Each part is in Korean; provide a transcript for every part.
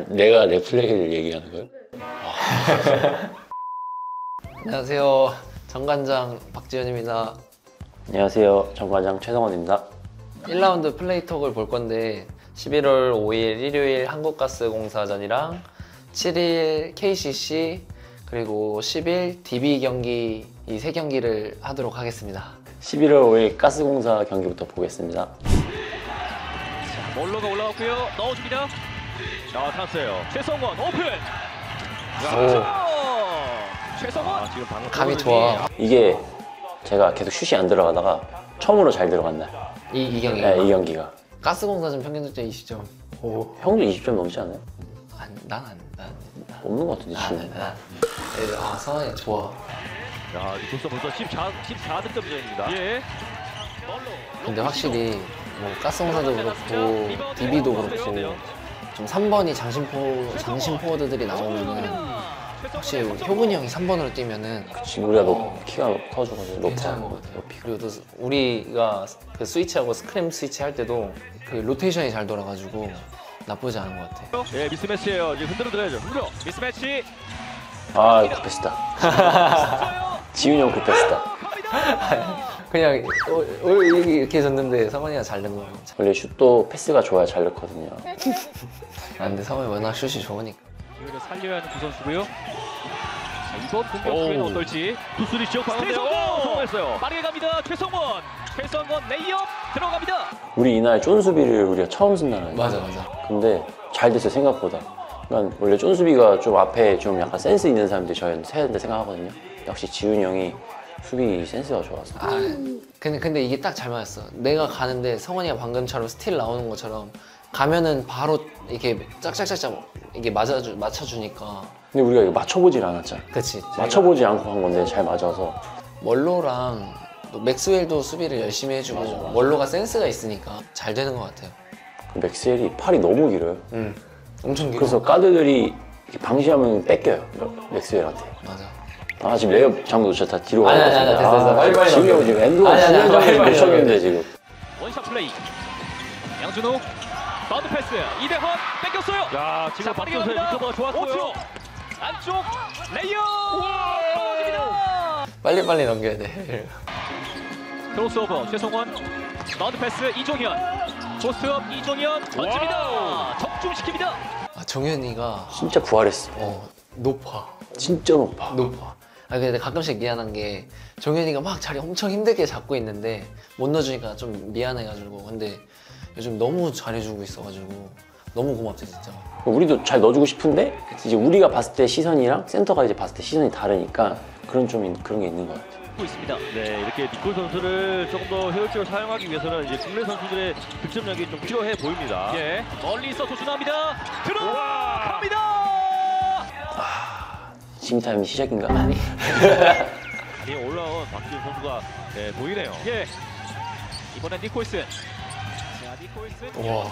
내가 내 플레이를 얘기하는 거야? 안녕하세요. 정관장 박지현입니다. 안녕하세요. 정관장 최성원입니다. 1라운드 플레이톡을 볼 건데 11월 5일 일요일 한국가스공사전이랑 7일 KCC 그리고 10일 DB 경기 이 세 경기를 하도록 하겠습니다. 11월 5일 가스공사 경기부터 보겠습니다. 몰로가 올라왔고요. 넣어줍니다. 자, 탔어요. 최성원 오픈. 최성원 지금 방금 감이 좋아. 이게 제가 계속 슛이 안 들어가다가 처음으로 잘 들어간 날. 이 경기. 네, 이 경기가. 가스공사전 평균 득점 20점. 오. 형도 20점 넘지 않아요? 난 없는 것 같은데 지금. 성환이 좋아. 자, 벌써 14득점전입니다. 예. 근데 확실히 뭐 가스공사도 그렇고 DB도 그렇고 좀 3번이 장신 포워드들이 나오면은 확실히 효근이 형이 3번으로 뛰면은 지금 우리가 키가 커져가지고 괜찮은 것 같아요. 그리고 또 우리가 그 스위치하고 스크램 스위치 할 때도 그 로테이션이 잘 돌아가지고 나쁘지 않은 것 같아요. 예, 미스매치예요. 이제 흔들어드려야죠. 흔들어. 미스매치. 아, 급했다. 지훈이 형 급했다. 그냥 이렇게 줬는데 성환이가 잘 넣은 거예요. 원래 슛도 패스가 좋아야 잘 넣거든요. 근데 성환이 워낙 슛이 좋으니까. 기회를 살려야 하는 두 선수고요. 자, 이번 공격 기회는 어떨지. 투수리 지역 방어인데요. 성공했어요. 빠르게 갑니다. 최성원 레이업 들어갑니다. 우리 이날 쫀 수비를 우리가 처음 쓴다는 맞아. 근데 잘 됐어요, 생각보다. 그러니까 원래 쫀 수비가 좀 앞에 좀 약간 센스 있는 사람들이 저희는 세야 된다 생각하거든요. 역시 지훈이 형이 수비 센스가 좋아서. 근데 이게 딱 잘 맞았어. 내가 가는데 성원이가 방금처럼 스틸 나오는 것처럼 가면은 바로 이렇게 짝짝짝짝 이게 맞춰주니까. 근데 우리가 이거 맞춰보질 않았잖아. 그치. 맞춰보지 않고 한 건데 잘 맞아서. 멀로랑 또 맥스웰도 수비를 열심히 해주고 멀로가 센스가 있으니까 잘 되는 것 같아요. 맥스웰이 팔이 너무 길어요. 엄청 길어. 그래서 가드들이 이렇게 방심하면 뺏겨요, 맥스웰한테. 맞아. 아, 지금 레이업 장도 진짜 다 뒤로 가는 것 아니, 같은데. 됐어. 빨리 지금 형 지금 엔드가 진행장을 못 쳤는데 지금. 원샷 플레이. 양준호 바운드 패스. 이대헌 뺏겼어요. 야, 지금 박준서의 리커버가 좋았고요. 안쪽 레이업. 떨어집니다. 빨리 넘겨야 돼. 크로스오버 최성원 바운드 패스 이종현 포스트업 이종현 던집니다. 적중시킵니다. 정현이가 진짜 부활했어. 높아. 진짜 높아. 근데 가끔씩 미안한 게 정현이가 막 자리 엄청 힘들게 잡고 있는데 못 넣어주니까 좀 미안해가지고. 근데 요즘 너무 잘해주고 있어가지고 너무 고맙지 진짜. 우리도 잘 넣어주고 싶은데 이제 우리가 봤을 때 시선이랑 센터가 이제 봤을 때 시선이 다르니까 그런 게 있는 것 같아. 있습니다. 네, 이렇게 니콜 선수를 조금 더 효율적으로 사용하기 위해서는 이제 국내 선수들의 득점력이 좀 필요해 보입니다. 예, 멀리서 도전합니다. 들어갑니다. 심타임 시작인가? 아니 올라온 박지훈 선수가 보이네요. 예, 이번엔 니콜슨. 자, 니콜슨. 와.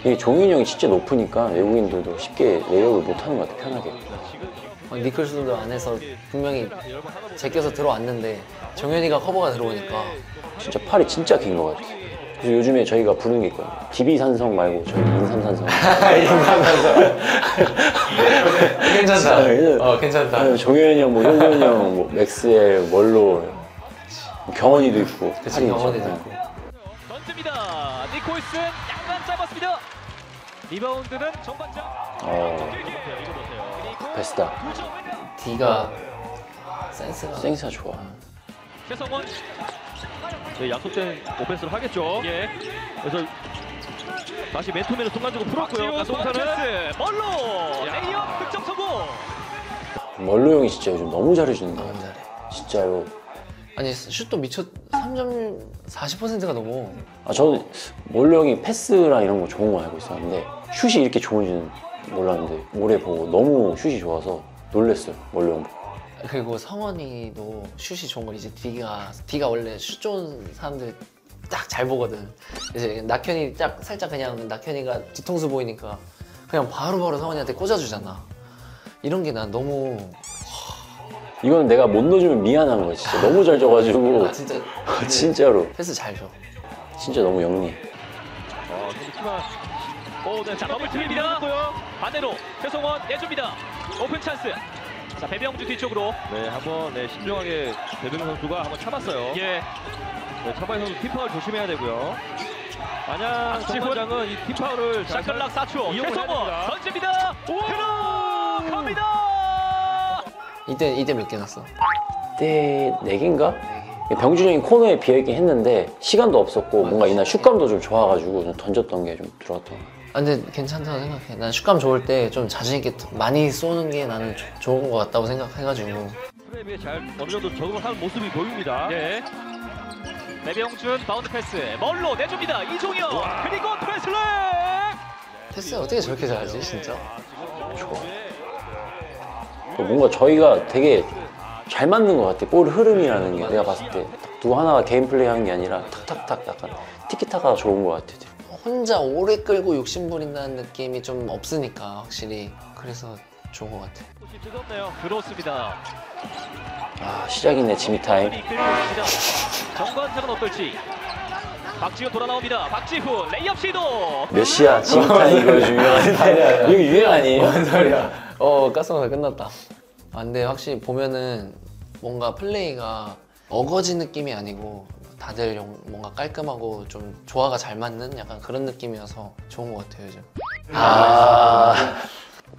이게 종윤이 형이 진짜 높으니까 외국인들도 쉽게 레이업을 못하는 것 같아, 편하게. 니클슨도 안에서 분명히 제껴서 들어왔는데 정현이가 커버가 들어오니까 진짜 팔이 진짜 긴 것 같아. 그래서 요즘에 저희가 부르는 게 있거든요. DB 산성 말고 저희 인삼산성. 괜찮다. 괜찮다. 정현이 형, 뭐 효근이 형, 뭐 맥스웰, 멀로, 경원이도 있고. 그치, 경원이도 있고. 던집니다. 니콜슨 약간 짧았습니다. 리바운드는 정관장. 베스다. D가 센스가 좋아. 최성원. 네, 약속된 오펜스를 하겠죠. 예. 그래서 다시 맨투맨을 순간적으로 풀었고요. 가동사는 멀로 레이업 득점 성공. 멀로 형이 진짜 요즘 너무 잘해주는 것 너무 같아. 잘해. 진짜로. 아니 슛도 미쳐 3점 40%가 넘어. 저는 멀로 형이 패스랑 이런 거 좋은 거 알고 있었는데 슛이 이렇게 좋은지는 몰랐는데 올해 보고 너무 슛이 좋아서 놀랬어요, 멀로 형 보고. 그리고 성원이도 슛이 좋은 거 이제 D가 원래 슛 좋은 사람들 딱 잘 보거든. 이제 낙현이 딱 살짝 그냥 낙현이가 뒤통수 보이니까 그냥 바로바로 성원이한테 꽂아주잖아. 이런 게 난 너무 이건 내가 못 넣어주면 미안한 거야, 진짜. 너무 잘 줘가지고. 진짜 진짜로. 패스 잘 줘. 진짜 너무 영리해. 키가 네, 자, 더블 틀립니다. 반대로 최성원 내줍니다. 오픈 찬스. 자, 배병주 뒤쪽으로. 네, 한번 신중하게 배병주 선수가 한번 참았어요. 예. 네, 차바이 선수 팀파울 조심해야 되고요. 만약 정관장은 이 팀파울을 샤클락 4초. 최성원 던집니다. 들어갑니다. 이때 몇 개 났어? 그때 4개인가? 병준이 형이 코너에 비어있긴 했는데 시간도 없었고 뭔가 이날 슛감도 좀 좋아가지고 좀 던졌던 게 좀 들어왔던 것 같아요. 근데 괜찮다고 생각해. 난 슛감 좋을 때 좀 자신 있게 많이 쏘는 게 나는 좋은 것 같다고 생각해가지고. 프레임에 잘 어느 정도 적응을 하는 모습이 보입니다. 네. 배병준 바운드 패스 멀로 내줍니다. 이종현 그리고 트레슬렉. 패스 어떻게 저렇게 잘하지 진짜? 좋아. 뭔가 저희가 되게 잘 맞는 것 같아. 볼 흐름이라는 게 내가 봤을 때 누구 하나가 개인 플레이 하는 게 아니라 탁탁탁 약간 티키타카가 좋은 것 같아. 혼자 오래 끌고 욕심 부린다는 느낌이 좀 없으니까 확실히 그래서 좋은 것 같아. 뜨겁네요. 그렇습니다. 아 시작이네 지미 타임. 정관장은 어떨지. 박지훈 돌아 나옵니다. 박지훈 레이업 시도. 몇 시야? 지미 타임 이거 유명한데 이거 유행 아니에요? 뭔 소리야? 가스가 끝났다. 근데 확실히 보면은 뭔가 플레이가 어거지 느낌이 아니고 다들 뭔가 깔끔하고 좀 조화가 잘 맞는 약간 그런 느낌이어서 좋은 것 같아요 요즘.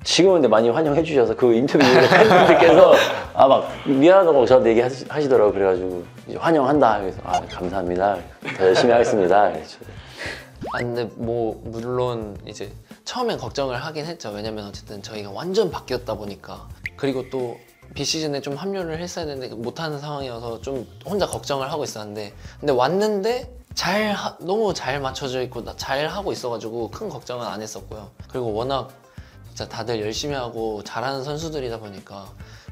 지금은 근데 많이 환영해 주셔서 그 인터뷰 이후에 팬분들께서 막 미안하다고 저한테 얘기하시더라고요. 그래가지고 이제 환영한다. 그래서 감사합니다. 더 열심히 하겠습니다. 그랬죠. 근데 뭐 물론 이제 처음엔 걱정을 하긴 했죠. 왜냐면 어쨌든 저희가 완전 바뀌었다 보니까. 그리고 또 비시즌에 좀 합류를 했어야 되는데 못하는 상황이어서 좀 혼자 걱정을 하고 있었는데, 근데 왔는데 너무 잘 맞춰져 있고 잘 하고 있어가지고 큰 걱정은 안 했었고요. 그리고 워낙 진짜 다들 열심히 하고 잘하는 선수들이다 보니까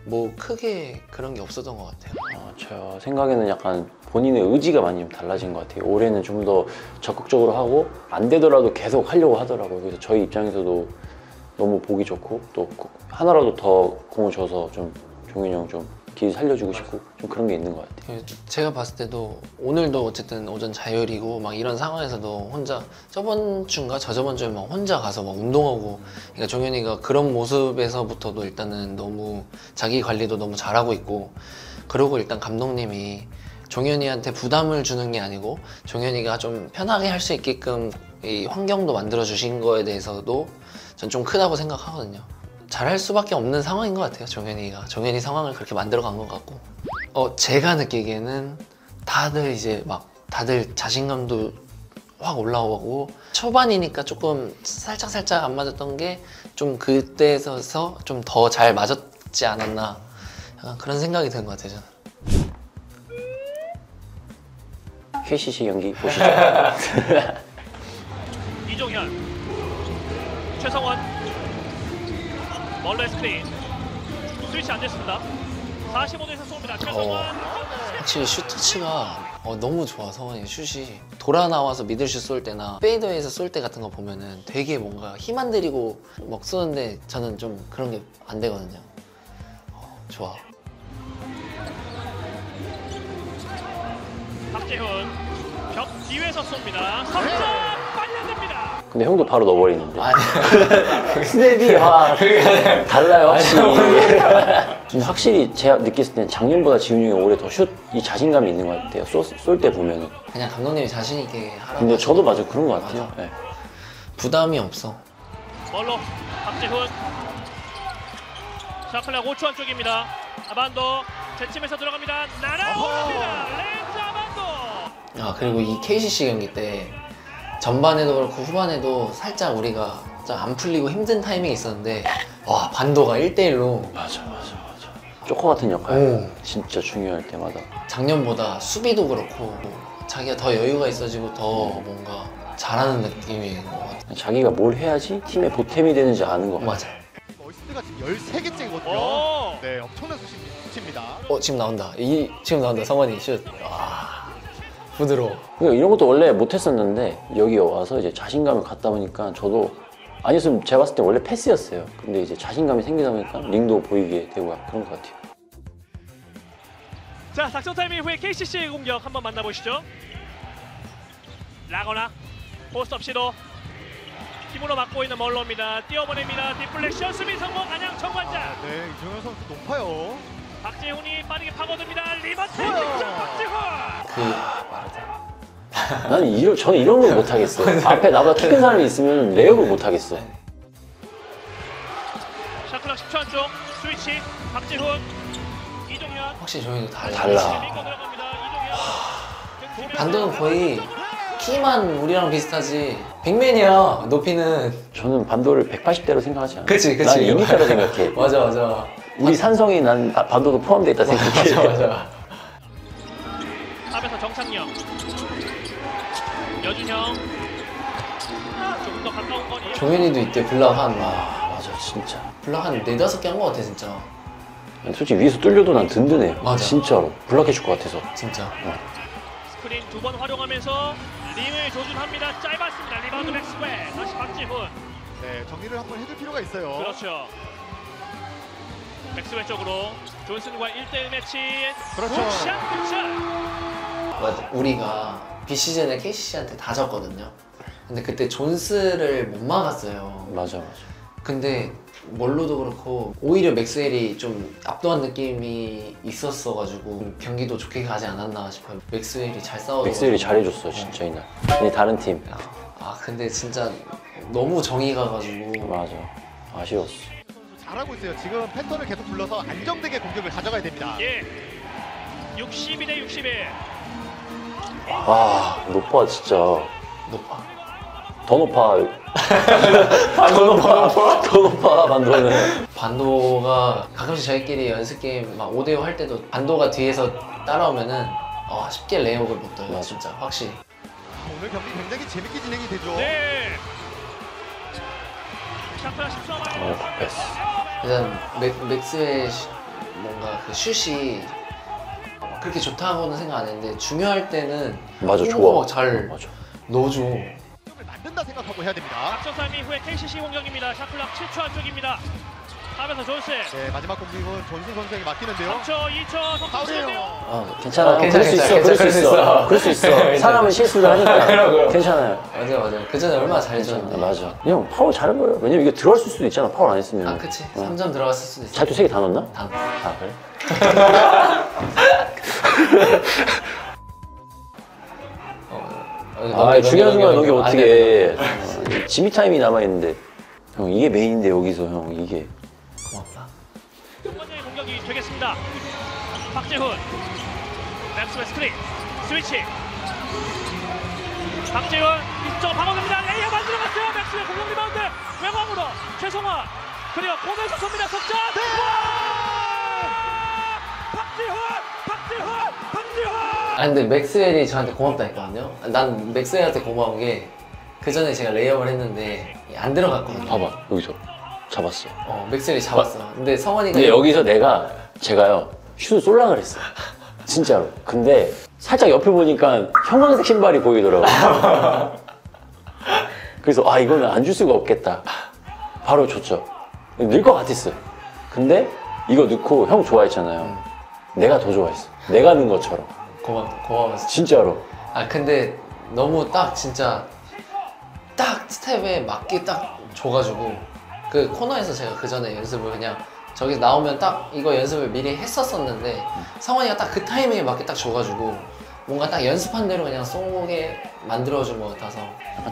뭐 크게 그런 게 없었던 것 같아요. 저 생각에는 약간 본인의 의지가 많이 좀 달라진 것 같아요. 올해는 좀 더 적극적으로 하고 안 되더라도 계속 하려고 하더라고요. 그래서 저희 입장에서도 너무 보기 좋고 또 하나라도 더 공을 줘서 좀 종현이 형 좀 길 살려주고 싶고 좀 그런 게 있는 것 같아요. 제가 봤을 때도 오늘도 어쨌든 오전 자율이고 막 이런 상황에서도 혼자 저번 주인가 저저번 주에 막 혼자 가서 막 운동하고, 그러니까 종현이가 그런 모습에서부터도 일단은 너무 자기 관리도 너무 잘하고 있고, 그리고 일단 감독님이 종현이한테 부담을 주는 게 아니고 종현이가 좀 편하게 할 수 있게끔 이 환경도 만들어 주신 거에 대해서도 전 좀 크다고 생각하거든요. 잘할 수밖에 없는 상황인 것 같아요. 종현이 상황을 그렇게 만들어 간 것 같고, 제가 느끼기에는 다들 이제 막 다들 자신감도 확 올라오고 초반이니까 조금 살짝 안 맞았던 게 좀 그때에서 좀 더 잘 맞았지 않았나, 약간 그런 생각이 드는 것 같아요. 저는. KCC 경기 보시죠. 이종현, 최성원, 멀로의 스크린, 스위치 안 됐습니다. 45도에서 쏩니다. 최성원. 확실히 슛 터치가 너무 좋아. 성원이 슛이 돌아 나와서 미들슛 쏠 때나 페이더에서 쏠 때 같은 거 보면은 되게 뭔가 힘 안 들이고 막 쏘는데 저는 좀 그런 게 안 되거든요. 좋아. 박재훈 벽 뒤에서 쏩니다. 석점 빨려듭니다. 근데 형도 바로 넣어버리는데. 아니, 스텝이 달라요 확실히. 확실히 제가 느꼈을 땐 작년보다 지훈이 형이 올해 더 슛 이 자신감이 있는 것 같아요. 쏠 때 보면은. 그냥 감독님이 자신 있게 하라고. 근데 저도 맞아 그런 것 같아요. 맞아. 네. 부담이 없어. 멀로 박재훈. 샤클락 5초 안쪽입니다. 아반도 제침에서 들어갑니다. 날아옵니다. 렌즈 아반도. 그리고 이 KCC 경기 때 전반에도 그렇고 후반에도 살짝 우리가 좀 안 풀리고 힘든 타이밍이 있었는데, 와, 반도가 1대1로 맞아. 쪼커 같은 역할. 진짜 중요할 때마다. 작년보다 수비도 그렇고 자기가 더 여유가 있어지고 더 뭔가 잘하는 느낌인 것 같아. 자기가 뭘 해야지 팀의 보탬이 되는지 아는 거 같아요. 맞아. 어시스트가 지금 13개째거든요. 네, 엄청난 수치입니다. 지금 나온다. 지금 나온다. 성원이 슛. 와, 부드러워. 그러니까 이런 것도 원래 못했었는데 여기 와서 이제 자신감을 갖다 보니까 저도 아니었으면 제가 봤을 때 원래 패스였어요. 근데 이제 자신감이 생기다 보니까 링도 보이게 되고 그런 것 같아요. 자, 작전 타임 이후에 KCC의 공격 한번 만나보시죠. 라거나 포스트업 시도 힘으로 막고 있는 멀로입니다. 뛰어보냅니다. 디플렉션 수비 성공. 안양 정관장. 네, 이정현 선수 높아요. 박재훈이 빠르게 파고듭니다. 리버트 득점 박재훈. 저는 이런 걸 못하겠어요. 앞에 나보다 키 큰 사람이 있으면 레이업을 못하겠어. 샤클락 10초 안쪽 스위치 박재훈 이종현 확실히 저희도 달라. 달라. 밀고 들어갑니다. 이종현 반도는 거의 키만 우리랑 비슷하지. 빅맨이야 높이는. 저는 반도를 180대로 생각하지 않아요. 그치. 난 2m로 생각해. 맞아. 우리 산성이 난 반도도 포함되어 있다 생각해. 맞아. 탑에서 정창영 여준형 조금 더 가까운 거리. 종현이도 이때 블락 한 맞아, 진짜. 블락 한 4-5개 한 것 같아 진짜. 솔직히 위에서 뚫려도 난 든든해요. 맞아. 진짜로. 블락해줄 것 같아서. 진짜. 스크린 2번 활용하면서 링을 조준합니다. 짧았습니다. 리바운드 맥스웨 다시 박지훈. 네, 정리를 한번 해줄 필요가 있어요. 그렇죠. 맥스웨 쪽으로 존슨과 1대1 매치. 그렇죠. 굿샷 굿샷. 맞아. 우리가 비시즌에 KCC한테 다 졌거든요. 근데 그때 존스를 못 막았어요. 맞아. 근데 멀로도 그렇고 오히려 맥스웰이 좀 압도한 느낌이 있었어가지고 경기도 좋게 가지 않았나 싶어요. 맥스웰이 잘 싸워서. 맥스웰이 잘해줬어, 진짜 이날. 근데 다른 팀. 근데 진짜 너무 정이 가가지고. 맞아. 아쉬웠어. 잘하고 있어요. 지금 패턴을 계속 불러서 안정되게 공격을 가져가야 됩니다. 예. 62대 61. 높아, 진짜. 높아. 더 높아. 더 높아, 반도는. 반도가 가끔씩 저희끼리 연습 게임 막 5대5 할 때도 반도가 뒤에서 따라오면은 쉽게 레이업을 못 떠요. 맞아. 진짜 확실히. 오늘 경기 굉장히 재밌게 진행이 되죠. 네. 샤프라 10초 만에. 패스. 일단 맥스웰 뭔가 그 슛이 그렇게 좋다고는 생각 안 했는데 중요할 때는 맞아, 홍보가 좋아. 막잘 맞아. 넣어줘. 공격을 만든다 생각하고 해야 됩니다. 박정삼 이후에 KCC 공격입니다. 샤클락 7초 안쪽입니다. 하면서 존스. 네, 마지막 공격은 존슨 선수에게 맡기는데요. 3초, 2초, 속도 파울이에요. 치는데요. 괜찮아. 괜찮아, 그럴 수 있어. 그럴 수 있어. 사람은 실수를 하니까. 그럼. 괜찮아요. 맞아. 그 전에 얼마나 잘해줬는데. 맞아. 그냥 파울 잘한 거예요. 왜냐면 이게 들어갈 수도 있잖아. 파울 안 했으면. 그치. 어. 3점 들어갔을 수도 있어. 자유투 3개 다 넣었나? 단. 그래? 중요한 순간 넘겨 어떻게 해. 지미 타임이 남아있는데. 형, 이게 메인인데, 여기서 형, 이게. 고맙다. 첫 번째 공격이 되겠습니다. 박재훈. 맥스웨 스크린. 스위치. 박재훈. 이쪽 방어됩니다. 레이업 안 들어갔어요. 맥스웨 공격 리바운드. 외곽으로. 최성화. 그리고 공에서 쏩니다. 석점. 박재훈. 근데 맥스웰이 저한테 고맙다 했거든요. 난 맥스웰한테 고마운 게 그 전에 제가 레이업을 했는데 안 들어갔거든요. 봐봐, 여기서. 잡았어. 맥스웰이 잡았어. 근데 성원이가 근데 여기서 제가요, 슛을 쏠라 그랬어. 진짜로. 근데 살짝 옆에 보니까 형광색 신발이 보이더라고. 그래서 이거는 안 줄 수가 없겠다. 바로 줬죠. 늘 것 같았어요. 근데 이거 넣고 형 좋아했잖아요. 내가 더 좋아했어. 내가 넣은 것처럼. 고마웠어. 진짜로. 근데 너무 딱 진짜 딱 스텝에 맞게 딱 줘가지고 그 코너에서 제가 그 전에 연습을 그냥 저기 나오면 딱 이거 연습을 미리 했었었는데 성원이가 딱 그 타이밍에 맞게 딱 줘가지고 뭔가 딱 연습한 대로 그냥 쏘게 만들어준 것 같아서.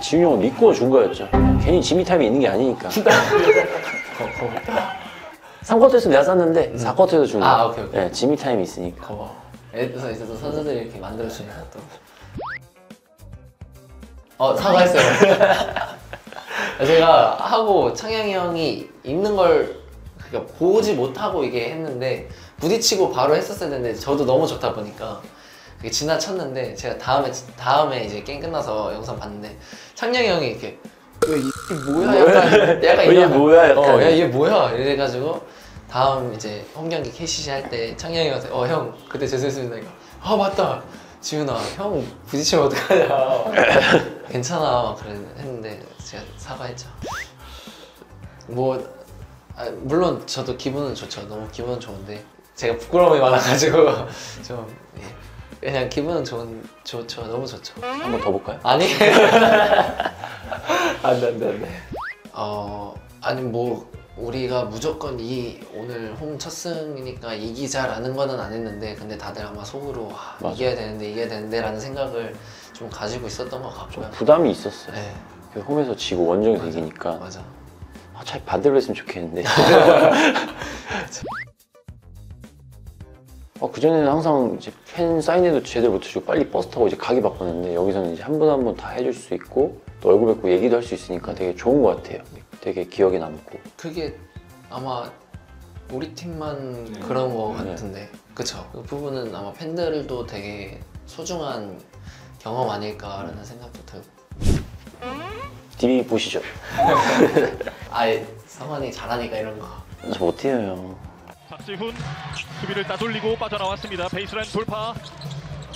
지민이 형은 믿고 준 거였죠. 괜히 지미 타임이 있는 게 아니니까. 3쿼터에서 내가 쐈는데 4쿼터에서 준 거야. 오케이. 네, 지미 타임이 있으니까. 고마워. 그래서 이제 또 선수들이 이렇게 만들어주니까 또. 사과했어요. 제가 하고 창영이 형이 입는 걸 그러니까 보지 못하고 이게 했는데 부딪히고 바로 했었어야 되는데 저도 너무 좋다 보니까 그게 지나쳤는데 제가 다음에 이제 게임 끝나서 영상 봤는데 창영이 형이 이렇게 이게 뭐야? 약간 얘 뭐야? 약간. 야, 얘 뭐야? 이래가지고 다음 이제 홈경기 KCC 할 때 창영이 형한테 형 그때 죄송했습니다. 이거 맞다. 지훈아 형 부딪히면 어떡하냐. 괜찮아 했는데 제가 사과했죠. 물론 저도 기분은 좋죠. 너무 기분은 좋은데 제가 부끄러움이 많아가지고 좀 그냥 기분은 좋죠. 너무 좋죠. 한 번 더 볼까요? 아니. 안 돼. 아니 뭐 우리가 무조건 오늘 홈 첫 승이니까 이기자라는 거는 안 했는데 근데 다들 아마 속으로 맞아. 이겨야 되는데 라는 생각을 좀 가지고 있었던 것 좀 같고요. 부담이 있었어요. 네, 그 홈에서 지고 원정에서 이기니까 맞아. 차라리 반대로 했으면 좋겠는데. 그전에는 항상 이제 팬 사인회도 제대로 못해주고 빨리 버스 타고 이제 가기 바빴는데 여기서는 이제 한 분 한 분 다 해줄 수 있고 또 얼굴 뵙고 얘기도 할 수 있으니까 되게 좋은 것 같아요. 되게 기억에 남고. 그게 아마 우리 팀만 그런 거 같은데 그쵸? 그 부분은 아마 팬들도 되게 소중한 경험 아닐까라는 생각도 들고 DB 보시죠. 아예 성환이 잘하니까 이런 거 저 못해요 형. 박지훈 수비를 따돌리고 빠져나왔습니다. 베이스라인 돌파.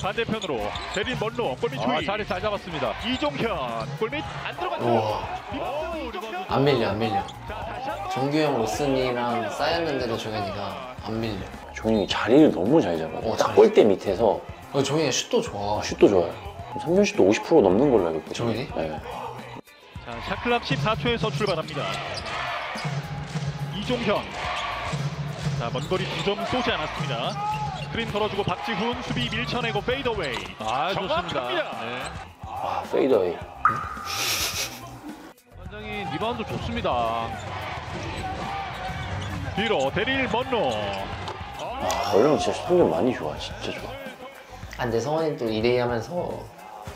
반대편으로 데린 먼로 골밑 후위. 자리 잘 잡았습니다. 이종현 골밑 안 들어갔죠. 리바운드 이종현. 안 밀려 자, 다시 한번. 정규형 로슨이랑 쌓였는데도 종현이가 안 밀려. 종영이 자리를 너무 잘 잡아요. 딱 잘해. 골대 밑에서 종현이 슛도 좋아. 슛도 좋아요. 3점 슛도 50% 넘는 걸로 알고 있거든요. 종현이? 네. 자, 샷클럽 14초에서 출발합니다. 이종현. 자, 먼 거리 2점 쏘지 않았습니다. 스크린 걸어주고 박지훈 수비 밀쳐내고 페이더웨이. 좋습니다. 페이더웨이. 완전히 리바운드 좋습니다. 뒤로 데릴 먼로. 원래는 진짜 슛좀 많이 좋아. 진짜 좋아. 근데 성환이 또 2대2 하면서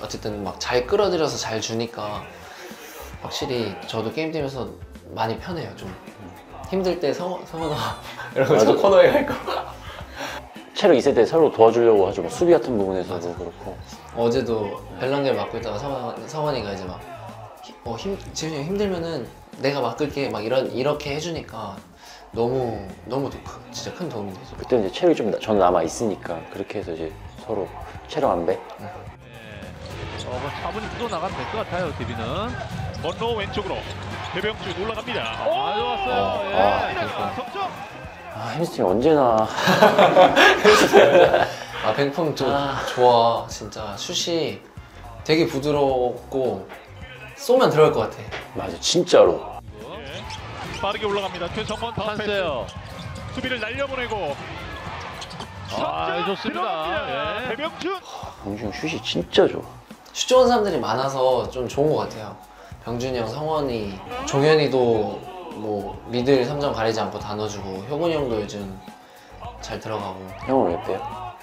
어쨌든 막 잘 끌어들여서 잘 주니까 확실히 저도 게임 뛰면서 많이 편해요. 좀 힘들 때 성환아 이런 거 맞아. 코너에 갈거 체력 있을 때 서로 도와주려고 하죠. 뭐 수비 같은 부분에서도 그렇고. 어제도 벨랑겔 맡고 있다가 성환이가 이제 막 지훈이 형 힘들면은 내가 맡을게 막 이렇게 해주니까 너무 진짜 큰 도움이 되죠. 그때 이제 체력이 좀 저는 남아 있으니까 그렇게 해서 이제 서로 체력 안 배. 차분히 풀어 나가면 될 것 같아요. DB는 먼로 왼쪽으로 배병준 올라갑니다. 좋았어요. 석점. 햄스트링 언제나. 뱅펑 좋아. 진짜 슛이 되게 부드럽고 쏘면 들어갈 것 같아. 맞아 진짜로. 빠르게 올라갑니다. 최성원 다운 패스. 수비를 날려보내고. 좋습니다. 배병준. 병준 슛이 진짜 좋아. 슛 좋은 사람들이 많아서 좀 좋은 것 같아요. 병준이 형, 성원이, 종현이도 뭐 미들 3점 가리지 않고 다 넣어주고 효근이 형도 요즘 잘 들어가고. 형은 왜 빼요?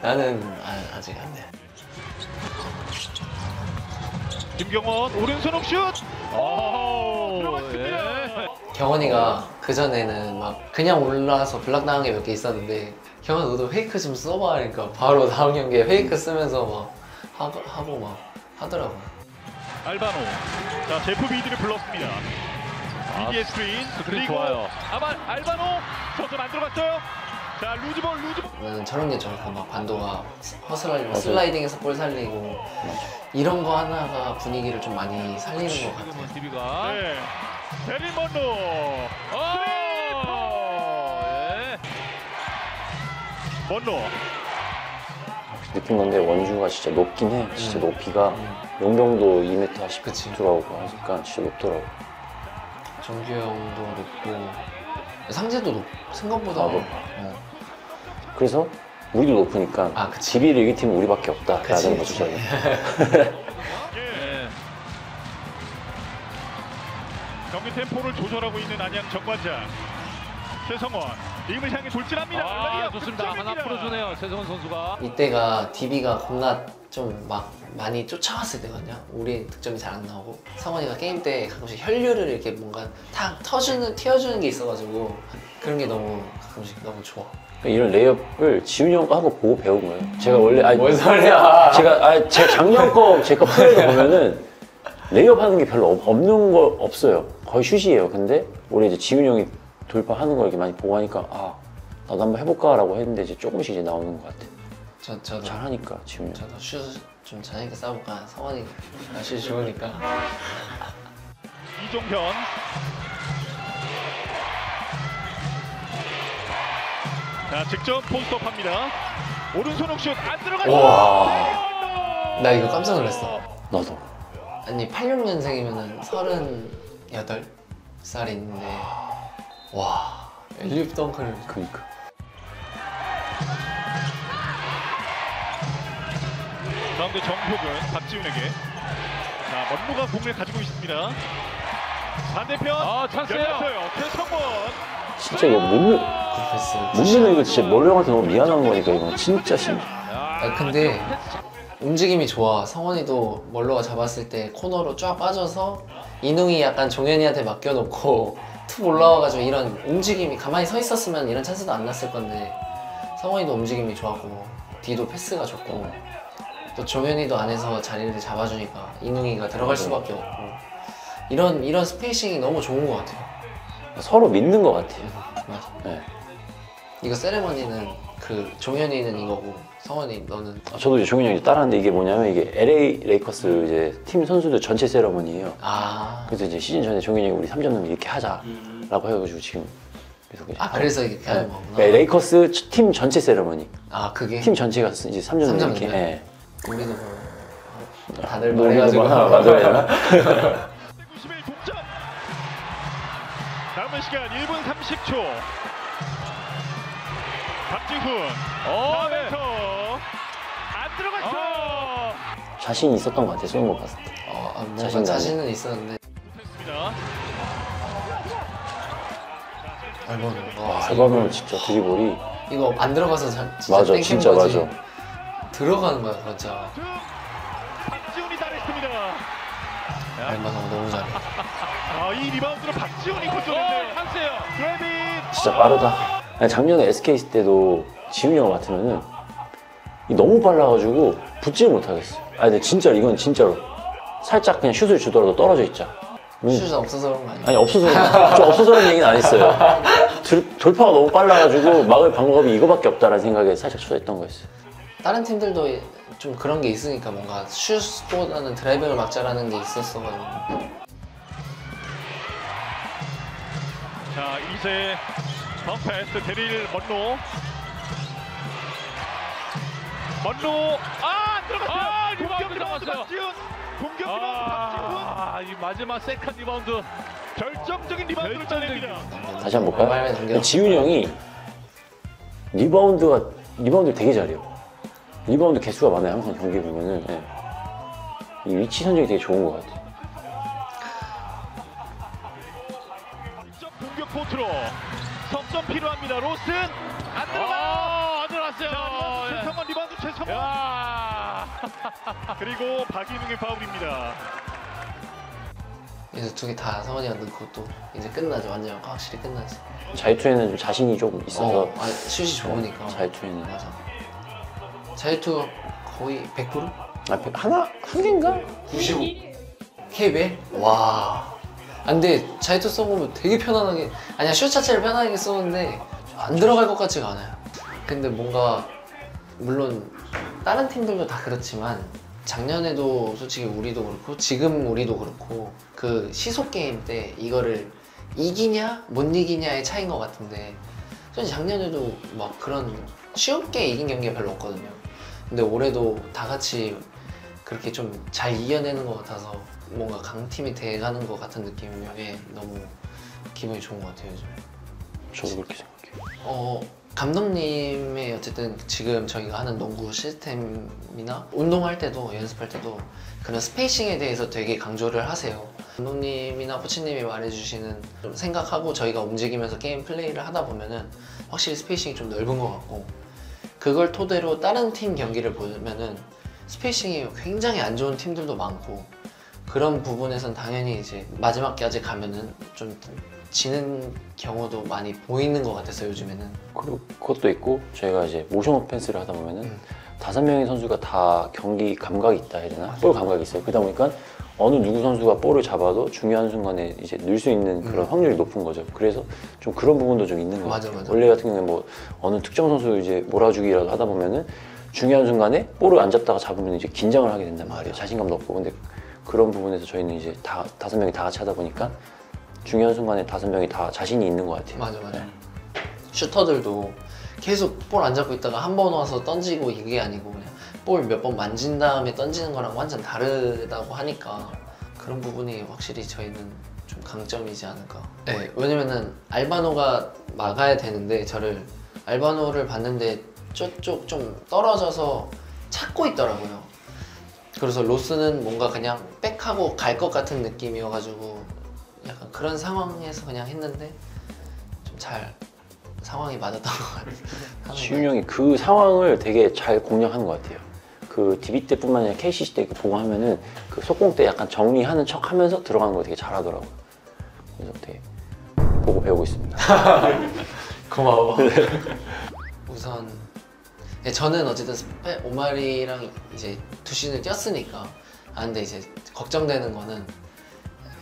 나는 아직 안 돼. 김경원 오른손 홈슛. 들어갔습니다. 경원이가 그 전에는 막 그냥 올라서 블락 당한 게 몇 개 있었는데 경원 너도 페이크 좀 써봐 하니까 바로 다음 경기에 페이크 쓰면서 막 하고 막 하더라고. 알바노. 자, 제프 비디를 불렀습니다. 비디의 스크린 좋아요. 알바노 저점 안 들어갔어요. 자, 루즈볼. 나는 저런 게 좋고 막 반도가 허슬하려고 슬라이딩해서 볼 살리고 이런 거 하나가 분위기를 좀 많이 살리는 것 같아요. DB가 네. 데릴 먼로. 먼로. 느낀 건데 원주가 진짜 높긴 해. 진짜 높이가 용병도 2m 10 그치. 들어가고 하니까 진짜 높더라고. 정규 형도 높고 상재도 생각보다 높아. 그래서 우리도 높으니까 그치. DB를 이길 팀은 우리밖에 없다. 그치, 라는 그치. 거죠. 경기 템포를 조절하고 있는 안양 정관장. 최성원 림을 향해 돌진합니다. 좋습니다. 하나 풀어주네요. 최성원 선수가. 이때가 DB가 겁나 좀 막 많이 쫓아왔을 때거든요. 우리 득점이 잘 안 나오고 성원이가 게임 때 가끔씩 혈류를 이렇게 뭔가 탁 튀어주는 게 있어가지고 그런 게 너무 가끔씩 너무 좋아. 이런 레이업을 지훈이 형거 하고 보고 배운 거예요. 제가 원래 뭔 소리야? 제가 작년 제 거 플레이를 보면은 레이업 하는 게 별로 없는 거 없어요. 거의 슛이에요. 근데 올해 이제 지훈이 형이 돌파하는 걸 이렇게 많이 보고 하니까 나도 한번 해볼까라고 했는데 이제 조금씩 이제 나오는 것 같아. 저도 잘하니까 지훈이 형. 저도 슛 좀 잘하니까 싸볼까. 성원이가 슛이 좋으니까. 이종현. 자, 직접 포스트업합니다. 오른손 훅슛 안 들어갔어. 나 이거 깜짝 놀랐어. 나도. 아니 86년생이면은 38살인데 와 엘리웁 덩크를 그러니까. 가운데 정복은 박지훈에게. 자, 먼로가 공을 가지고 있습니다. 반대편 찬스예요. 열렸어요. 최성원. 진짜 이거 못 패스. 넣으면 이거 진짜 멀령한테 너무 미안한 거니까 이거 진짜 아 근데 움직임이 좋아. 성원이도 멀로가 잡았을 때 코너로 쫙 빠져서 이능이 약간 종현이한테 맡겨놓고 툭 올라와가지고 이런 움직임이 가만히 서 있었으면 이런 찬스도 안 났을 건데 성원이도 움직임이 좋았고 뒤도 패스가 좋고 또 종현이도 안에서 자리를 잡아주니까 이능이가 들어갈 수밖에 없고 이런 스페이싱이 너무 좋은 것 같아요. 서로 믿는 것 같아요. 맞아. 네. 이거 세레머니는 그 종현이는 이거고 성원이 너는 저도 이제 종현이 형이 따라하는데 이게 뭐냐면 이게 LA 레이커스 이제 팀 선수들 전체 세레머니예요. 아 그래서 이제 시즌 전에 종현이 형이 우리 3점 넣으면 이렇게 하자라고 해가지고 지금 계속 이제 그래서 이렇게 하는 네. 거구나. 네, 레이커스 팀 전체 세레머니. 아 그게 팀 전체가 이제 3점 넣으면 이렇게. 넣나요? 예. 우리도 다들 뭐 말해가지고 하나 만들어야 되나? 91 동점. 남은 시간 1분 30초. 박지훈. 네. 안 들어갔어. 자신이 있었던 것 같아요. 쏘는 거 봤을 때. 뭔가 자신감이. 자신은 있었는데 됐습니다. 와, 이거는 진짜 드리블이. 이거 안 들어가서 진짜 맞아, 땡긴 진짜 거지. 맞아. 들어가는 거야 진짜. 박지훈이 잘했습니다. 알바가 너무 잘해. 이 리바운드로 박지훈이 건져냈네요. 찬스예요. 드라이빙. 진짜 빠르다. 아니, 작년에 SK 있을 때도 지훈이 형 맡으면은 이 너무 빨라가지고 붙지를 못하겠어. 아니, 근데 진짜 이건 진짜로 살짝 그냥 슛을 주더라도 떨어져 있자. 슛이 없어서 그런 거 아니야? 아니 없어서라는 얘기는 안 했어요. 돌파가 너무 빨라가지고 막을 방법이 이거밖에 없다라는 생각에 살짝 추가했던 거였어요. 다른 팀들도 좀 그런 게 있으니까 뭔가 슛보다는 드라이빙을 막자라는 게 있었어가지고. 자, 이제 덤패스 데릴 먼로. 먼로. 안 들어갔어요. 공격 리바운드 박지훈. 공격 리바운드 박지훈. 이 마지막 세컨 리바운드. 결정적인 리바운드를 짜냅니다. 다시 한번 볼까요? 말만 남겨. 지훈이 형이 리바운드 되게 잘해요. 리바운드 개수가 많아요. 항상 경기 보면은. 네. 이 위치 선정이 되게 좋은 것 같아요. 공격 코트로 석점 필요합니다. 로슨 안 들어가요. 안 들어갔어요. 최성원 리바운드 최성원. 그리고 박인웅의 파울입니다. 이제 두 개 다 성원이가 넣고 또 이제 끝나죠. 완전 확실히 끝나지. 자유투에는 좀 자신이 좀 있어서 슛이 좋으니까. 자유투에는 맞아. 자유투 거의 100%? 한 개인가? 95. KBL? 와. 근데 자유투 써보면 되게 편안하게 아니야 슛 자체를 편안하게 쏘는데 안 들어갈 것 같지가 않아요. 근데 뭔가 물론 다른 팀들도 다 그렇지만 작년에도 솔직히 우리도 그렇고 지금 우리도 그렇고 그 시속 게임 때 이거를 이기냐 못 이기냐의 차이인 것 같은데 솔직히 작년에도 막 그런 쉽게 이긴 경기가 별로 없거든요. 근데 올해도 다 같이 그렇게 좀 잘 이겨내는 것 같아서 뭔가 강팀이 돼가는 것 같은 느낌에 너무 기분이 좋은 것 같아요 요즘. 저도 그렇게 생각해요. 감독님의 어쨌든 지금 저희가 하는 농구 시스템이나 운동할 때도 연습할 때도 그런 스페이싱에 대해서 되게 강조를 하세요. 감독님이나 코치님이 말해주시는 좀 생각하고 저희가 움직이면서 게임 플레이를 하다 보면은 확실히 스페이싱이 좀 넓은 것 같고 그걸 토대로 다른 팀 경기를 보면은 스페이싱이 굉장히 안 좋은 팀들도 많고 그런 부분에선 당연히 이제 마지막까지 가면은 좀 지는 경우도 많이 보이는 것 같아서 요즘에는. 그리고 그것도 있고 저희가 이제 모션 오펜스를 하다 보면은 5명의 선수가 다 경기 감각이 있다 해야 되나? 볼 감각이 있어요. 그러다 보니까 어느 누구 선수가 볼을 잡아도 중요한 순간에 이제 넣을 수 있는 그런 확률이 높은 거죠. 그래서 좀 그런 부분도 좀 있는 것 같아요. 맞아. 원래 같은 경우에 뭐 어느 특정 선수 이제 몰아주기라도 하다 보면은 중요한 순간에 볼을 안 잡다가 잡으면 이제 긴장을 하게 된단 말이에요. 자신감도 없고. 근데 그런 부분에서 저희는 이제 5명이 다 같이 하다 보니까 중요한 순간에 5명이 다 자신이 있는 것 같아요. 맞아. 네. 슈터들도 계속 볼 안 잡고 있다가 한 번 와서 던지고 이게 아니고 그냥 볼 몇 번 만진 다음에 던지는 거랑 완전 다르다고 하니까 그런 부분이 확실히 저희는 좀 강점이지 않을까. 네, 왜냐면은 알바노가 막아야 되는데 저를 알바노를 봤는데 저쪽 좀 떨어져서 찾고 있더라고요. 그래서 로스는 뭔가 그냥 백하고 갈 것 같은 느낌이어가지고 약간 그런 상황에서 그냥 했는데 좀 잘 상황이 맞았던 것 같아요. 시윤 형이 그 상황을 되게 잘 공략하는 것 같아요. 그 DB 때뿐만 아니라 KCC 때 보고 하면은 그 속공 때 약간 정리하는 척 하면서 들어가는 거 되게 잘하더라고요. 그래서 되게 보고 배우고 있습니다. 고마워. 우선 저는 어쨌든 오마리랑 이제 두 시즌을 뛰었으니까 근데 이제 걱정되는 거는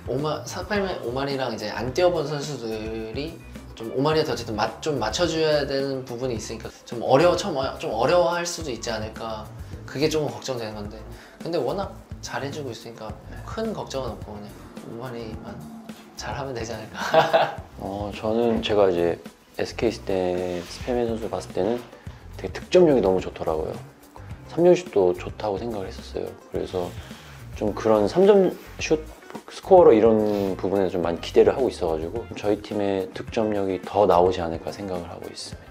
48만 오마리랑 이제 안 뛰어본 선수들이 좀 오마리한테 어쨌든 좀 맞춰줘야 되는 부분이 있으니까 좀 어려워할 수도 있지 않을까. 그게 조금 걱정되는 건데 근데 워낙 잘해주고 있으니까 큰 걱정은 없고 그냥 오마리만 잘하면 되지 않을까. 저는 제가 이제 SK 있을 때 스페멘 선수 봤을 때는 되게 득점력이 너무 좋더라고요. 3점 슛도 좋다고 생각을 했었어요. 그래서 좀 그런 3점 슛 스코어러 이런 부분에서 좀 많이 기대를 하고 있어가지고 저희 팀의 득점력이 더 나오지 않을까 생각을 하고 있습니다.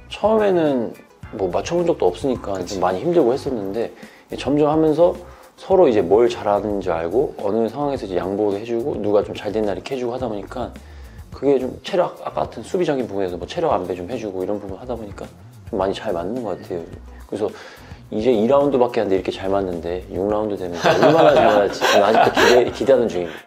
처음에는 뭐 맞춰본 적도 없으니까 좀 많이 힘들고 했었는데 점점 하면서 서로 이제 뭘 잘하는지 알고 어느 상황에서 이제 양보도 해주고 누가 좀 잘 된 날 이렇게 해주고 하다 보니까 그게 좀 체력 아까 같은 수비적인 부분에서 뭐 체력 안배 좀 해주고 이런 부분 하다 보니까 좀 많이 잘 맞는 것 같아요. 그래서 이제 2라운드밖에 안 돼 이렇게 잘 맞는데 6라운드 되면 얼마나 잘 맞을지 저는 아직도 기대하는 중입니다.